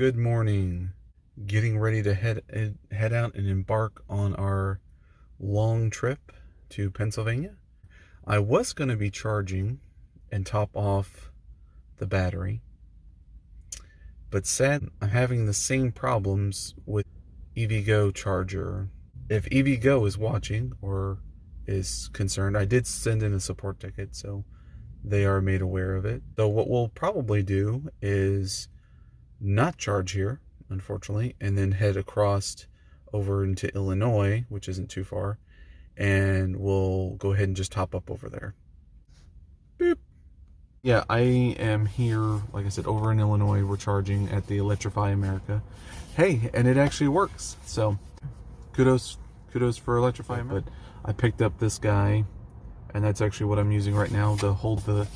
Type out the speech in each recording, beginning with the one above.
Good morning. Getting ready to head out and embark on our long trip to Pennsylvania. I was going to be charging and top off the battery, but sad I'm having the same problems with EVgo charger. If EVgo is watching or is concerned, I did send in a support ticket, so they are made aware of it. So what we'll probably do is not charge here, unfortunately, and then head across over into Illinois, which isn't too far, and we'll go ahead and just top up over there. Boop. Yeah, I am here, like I said, over in Illinois. We're charging at the Electrify America. Hey, and it actually works. So kudos for Electrify America. But I picked up this guy, and that's actually what I'm using right now to hold the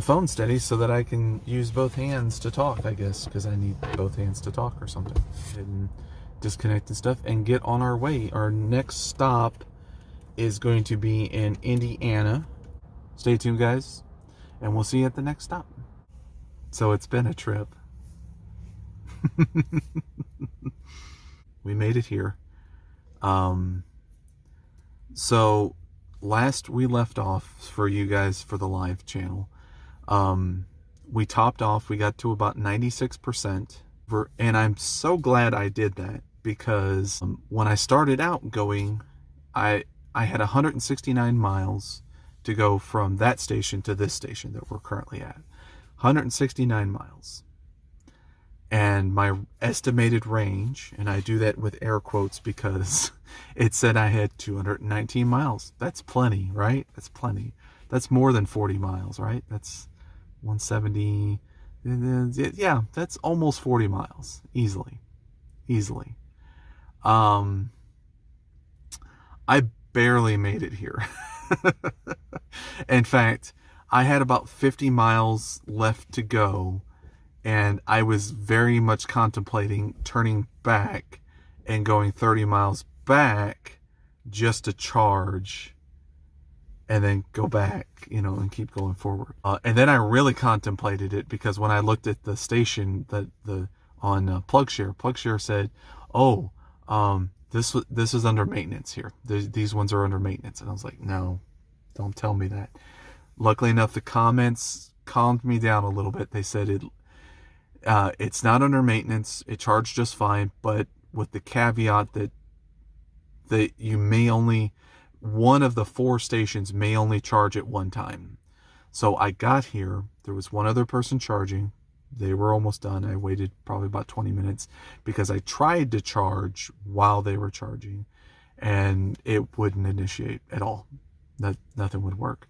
phone steady so that I can use both hands to talk, I guess, because I need both hands to talk or something. And disconnect and stuff and get on our way. Our next stop is going to be in Indiana. Stay tuned, guys, and we'll see you at the next stop. So it's been a trip. We made it here. So last we left off for you guys for the live channel, we topped off, we got to about 96%, and I'm so glad I did that because when I started out going, I had 169 miles to go from that station to this station that we're currently at. 169 miles. And my estimated range, and I do that with air quotes because it said I had 219 miles. That's plenty, right? That's plenty. That's more than 40 miles, right? That's 170. Yeah, that's almost 40 miles. Easily. I barely made it here. In fact, I had about 50 miles left to go, and I was very much contemplating turning back and going 30 miles back just to charge and then go back, and keep going forward. And then I really contemplated it because when I looked at the station on PlugShare said, "Oh, this is under maintenance here. These ones are under maintenance." And I was like, "No, don't tell me that." Luckily enough, the comments calmed me down a little bit. They said it's not under maintenance. It charged just fine, but with the caveat that you may only, one of the 4 stations may only charge at one time. So I got here, there was one other person charging. They were almost done. I waited probably about 20 minutes because I tried to charge while they were charging and it wouldn't initiate at all. Nothing would work.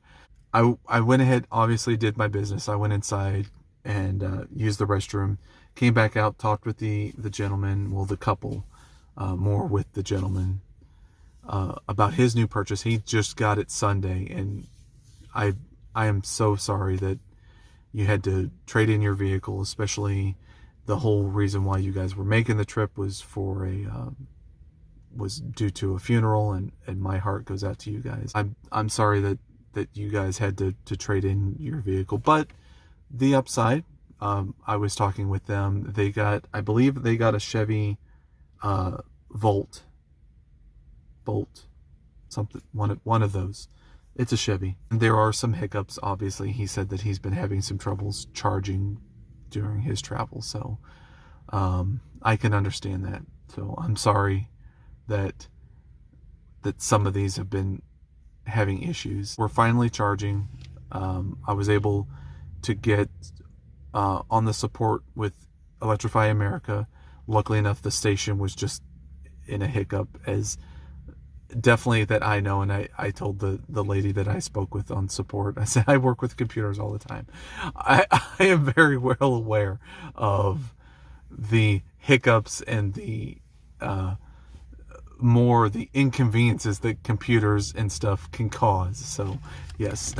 I went ahead, obviously did my business. I went inside and used the restroom, came back out, talked with the gentleman, well, the couple, more with the gentleman, about his new purchase. He just got it Sunday, and I am so sorry that you had to trade in your vehicle, especially the whole reason why you guys were making the trip was for was due to a funeral, and my heart goes out to you guys. I'm sorry that you guys had to trade in your vehicle, but the upside, I was talking with them, I believe they got a Chevy Volt, something, one of those. It's a Chevy. And there are some hiccups, obviously. He said that he's been having some troubles charging during his travel, so I can understand that. So I'm sorry that some of these have been having issues. We're finally charging. I was able to get on the support with Electrify America. Luckily enough, the station was just in a hiccup, as definitely that I know, and I told the lady that I spoke with on support, I said, I work with computers all the time. I am very well aware of the hiccups and the more the inconveniences that computers and stuff can cause. So yes.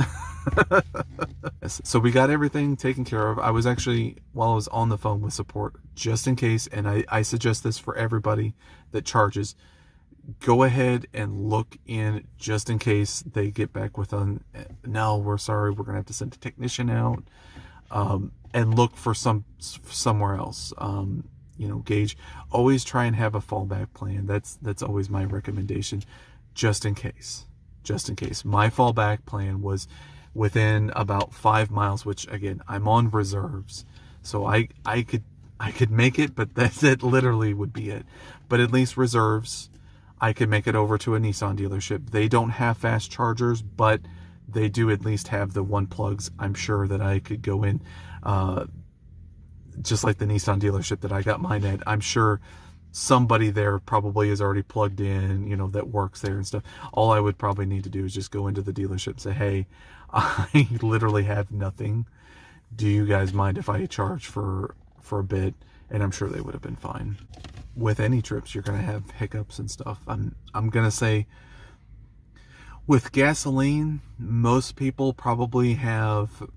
So we got everything taken care of. I was actually, while I was on the phone with support, just in case, and I suggest this for everybody that charges, go ahead and look in just in case they get back with no, we're sorry, we're gonna have to send a technician out, and look for somewhere else. gauge. Always try and have a fallback plan. That's always my recommendation, just in case. Just in case. My fallback plan was within about 5 miles, which again, I'm on reserves, so I could make it, but that literally would be it. But at least reserves, I could make it over to a Nissan dealership. They don't have fast chargers, but they do at least have the one plugs. I'm sure that I could go in, just like the Nissan dealership that I got mine at. I'm sure somebody there probably is already plugged in, that works there and stuff. All I would probably need to do is just go into the dealership and say, hey, I literally have nothing. Do you guys mind if I charge for a bit? And I'm sure they would have been fine. With any trips, you're going to have hiccups and stuff. I'm going to say with gasoline, most people probably have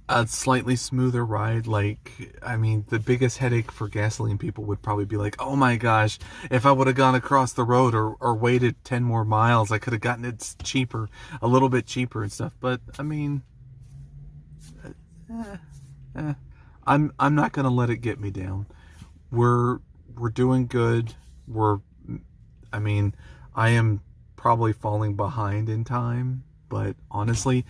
a slightly smoother ride. The biggest headache for gasoline people would probably be like, oh my gosh, if I would have gone across the road or waited 10 more miles, I could have gotten it cheaper, a little bit cheaper and stuff. But I'm not going to let it get me down. We're doing good. I am probably falling behind in time, but honestly,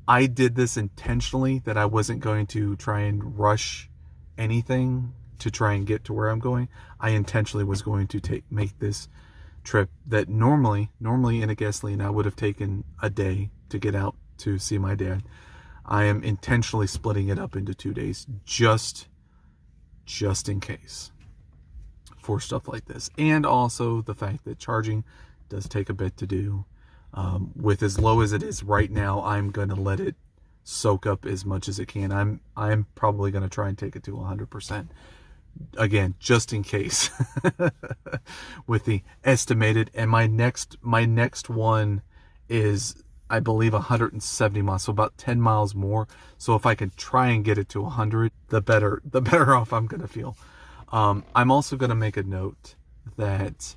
I did this intentionally, that I wasn't going to try and rush anything to try and get to where I'm going. I intentionally was going to make this trip that normally in a gasoline I would have taken a day to get out to see my dad. I am intentionally splitting it up into 2 days, just in case, for stuff like this. And also the fact that charging does take a bit to do. With as low as it is right now, I'm going to let it soak up as much as it can. I'm probably going to try and take it to 100%. Again, just in case. With the estimated, and my next one is, I believe, 170 miles, so about 10 miles more. So if I can try and get it to 100, the better off I'm going to feel. I'm also going to make a note that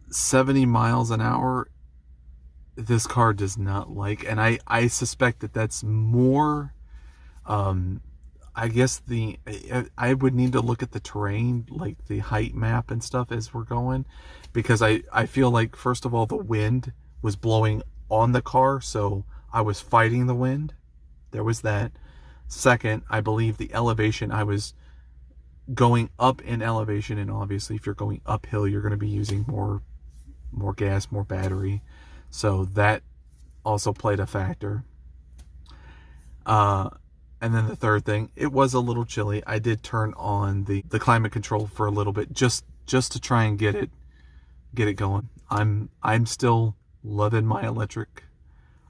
70 miles an hour, this car does not like, and I suspect that that's more, I guess I would need to look at the terrain, like the height map and stuff as we're going, because I feel like, first of all, the wind was blowing on the car, so I was fighting the wind. There was that. Second, I believe the elevation, I was going up in elevation, and obviously if you're going uphill, you're going to be using more gas, more battery, so that also played a factor. And then the third thing, it was a little chilly. I did turn on the climate control for a little bit, just to try and get it going. I'm still loving my electric.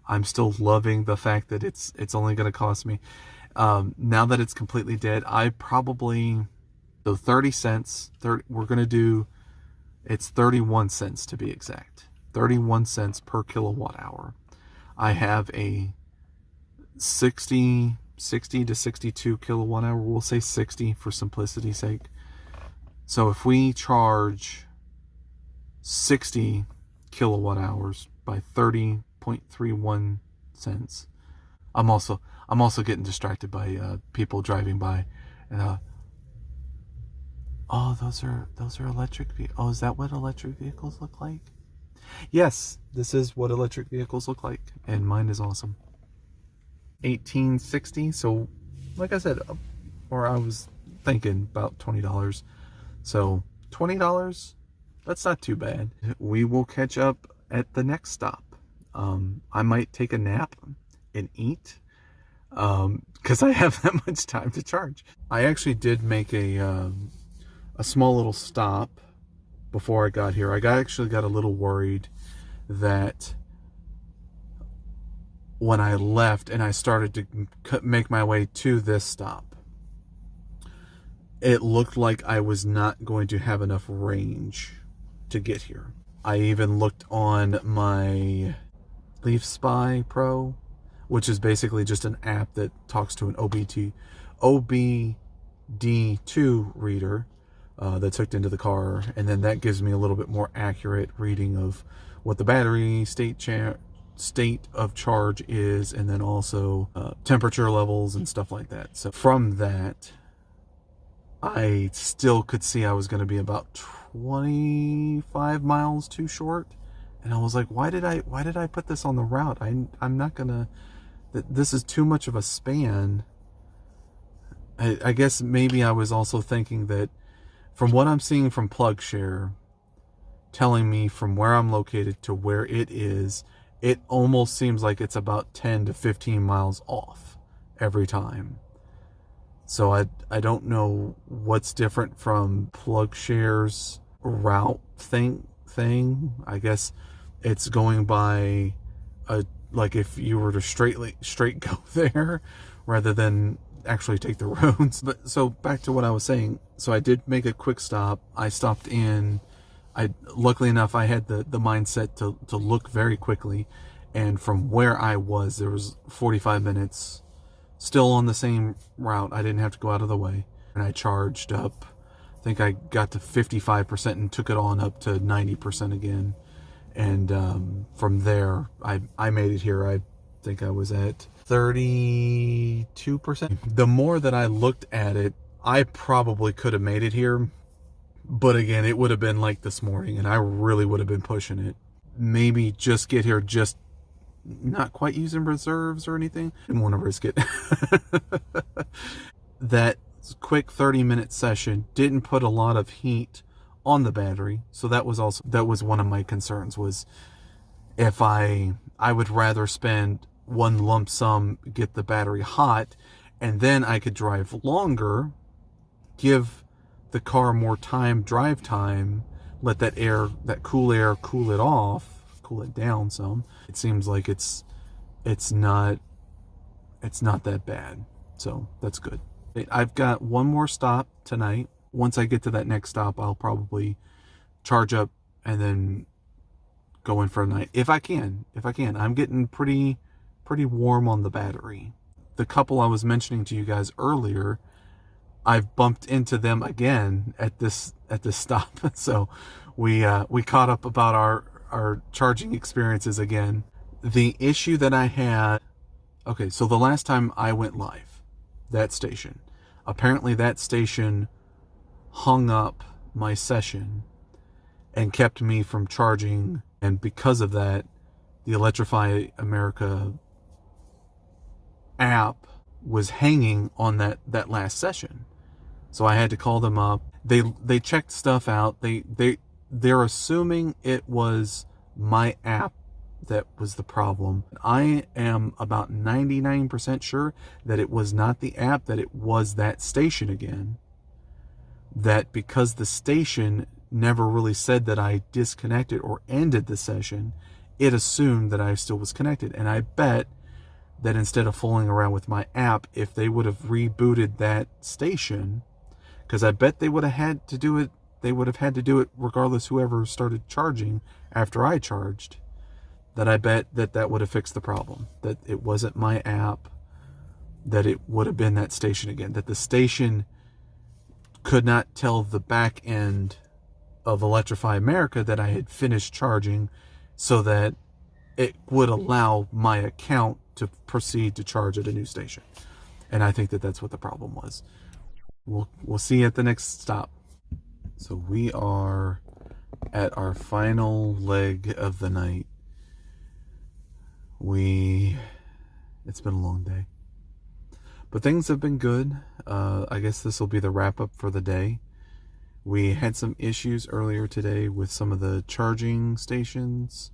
I'm still loving the fact that it's only going to cost me, now that it's completely dead, I probably, so 30 cents, we're going to do, it's 31 cents to be exact. 31 cents per kilowatt hour. I have a 60 to 62 kilowatt hour. We'll say 60 for simplicity's sake. So if we charge 60 kilowatt hours by 30.31 cents, I'm also getting distracted by people driving by, and oh, those are electric vehicles. Oh, is that what electric vehicles look like? Yes, this is what electric vehicles look like, and mine is awesome. 1860. So, like I said, or I was thinking about $20. So $20, that's not too bad. We will catch up at the next stop. I might take a nap and eat, because I have that much time to charge. I actually did make a small little stop before I got here. I actually got a little worried that when I left and I started to make my way to this stop, it looked like I was not going to have enough range to get here. I even looked on my Leaf Spy Pro, which is basically just an app that talks to an OBD2 reader that's hooked into the car, and then that gives me a little bit more accurate reading of what the battery state state of charge is, and then also temperature levels and stuff like that. So from that, I still could see I was going to be about 25 miles too short. And I was like, why did I put this on the route? I'm not gonna, this is too much of a span. I guess maybe I was also thinking that from what I'm seeing from PlugShare, telling me from where I'm located to where it is, it almost seems like it's about 10 to 15 miles off every time. So I don't know what's different from PlugShare's route thing. I guess it's going by like if you were to straight go there rather than actually take the roads. But so back to what I was saying. So I did make a quick stop. I stopped in. Luckily enough, I had the mindset to look very quickly, and from where I was, there was 45 minutes still on the same route. I didn't have to go out of the way, and I charged up. I think I got to 55% and took it on up to 90% again. And from there, I made it here. I think I was at 32%. The more that I looked at it, I probably could have made it here. But again, it would have been like this morning, and I really would have been pushing it. Maybe just get here, just not quite using reserves or anything. Didn't want to risk it. That quick 30-minute session didn't put a lot of heat on the battery, so that was one of my concerns. Was if I would rather spend one lump sum, get the battery hot, and then I could drive longer, give the car more drive time, let that cool air cool it off, cool it down some. It seems like it's not that bad, so that's good. I've got one more stop tonight. Once I get to that next stop, I'll probably charge up and then go in for a night if I can. I'm getting pretty warm on the battery. The couple I was mentioning to you guys earlier, I've bumped into them again at this stop. So we caught up about our charging experiences again. The issue that I had, okay, so the last time I went live, that station, apparently that station hung up my session and kept me from charging, and because of that, the Electrify America app was hanging on that last session. So I had to call them up. They checked stuff out. They're assuming it was my app that was the problem. I am about 99% sure that it was not the app, that it was that station again. That because the station never really said that I disconnected or ended the session, it assumed that I still was connected. And I bet that instead of fooling around with my app, if they would have rebooted that station, because I bet they would have had to do it regardless whoever started charging after I charged, that I bet that would have fixed the problem. That it wasn't my app, that it would have been that station again. That the station could not tell the back end of Electrify America that I had finished charging, so that it would allow my account to proceed to charge at a new station. And I think that's what the problem was. We'll see you at the next stop. So we are at our final leg of the night. It's been a long day, but things have been good. I guess this will be the wrap up for the day. We had some issues earlier today with some of the charging stations.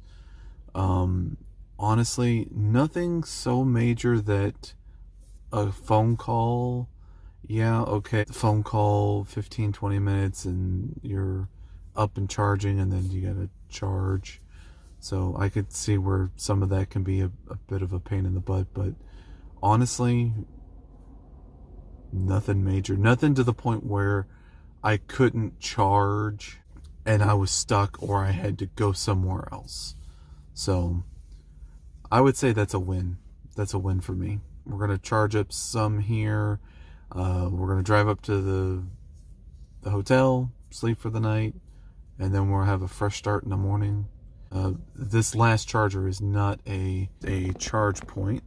Honestly, nothing so major that a phone call, the phone call 15-20 minutes and you're up and charging, and then you gotta charge. So I could see where some of that can be a bit of a pain in the butt, but honestly, nothing major. Nothing to the point where I couldn't charge and I was stuck or I had to go somewhere else. So I would say that's a win. That's a win for me. We're going to charge up some here. We're going to drive up to the hotel, sleep for the night, and then we'll have a fresh start in the morning. This last charger is not a charge point.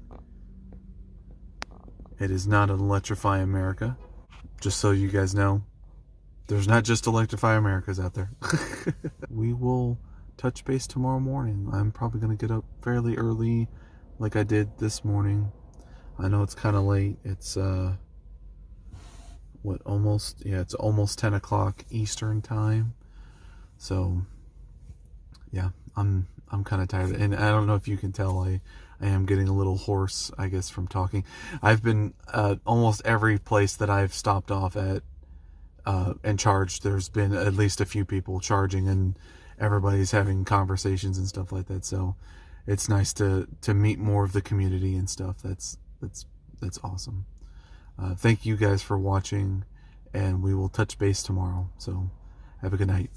It is not an Electrify America. Just so you guys know, there's not just Electrify Americas out there. We will touch base tomorrow morning. I'm probably going to get up fairly early like I did this morning. I know it's kind of late. It's it's almost 10 o'clock Eastern time. So yeah, I'm kind of tired, and I don't know if you can tell, I am getting a little hoarse, I guess, from talking. I've been almost every place that I've stopped off at and charged, there's been at least a few people charging, and everybody's having conversations and stuff like that. So it's nice to meet more of the community and stuff. That's awesome. Thank you guys for watching, and we will touch base tomorrow. So have a good night.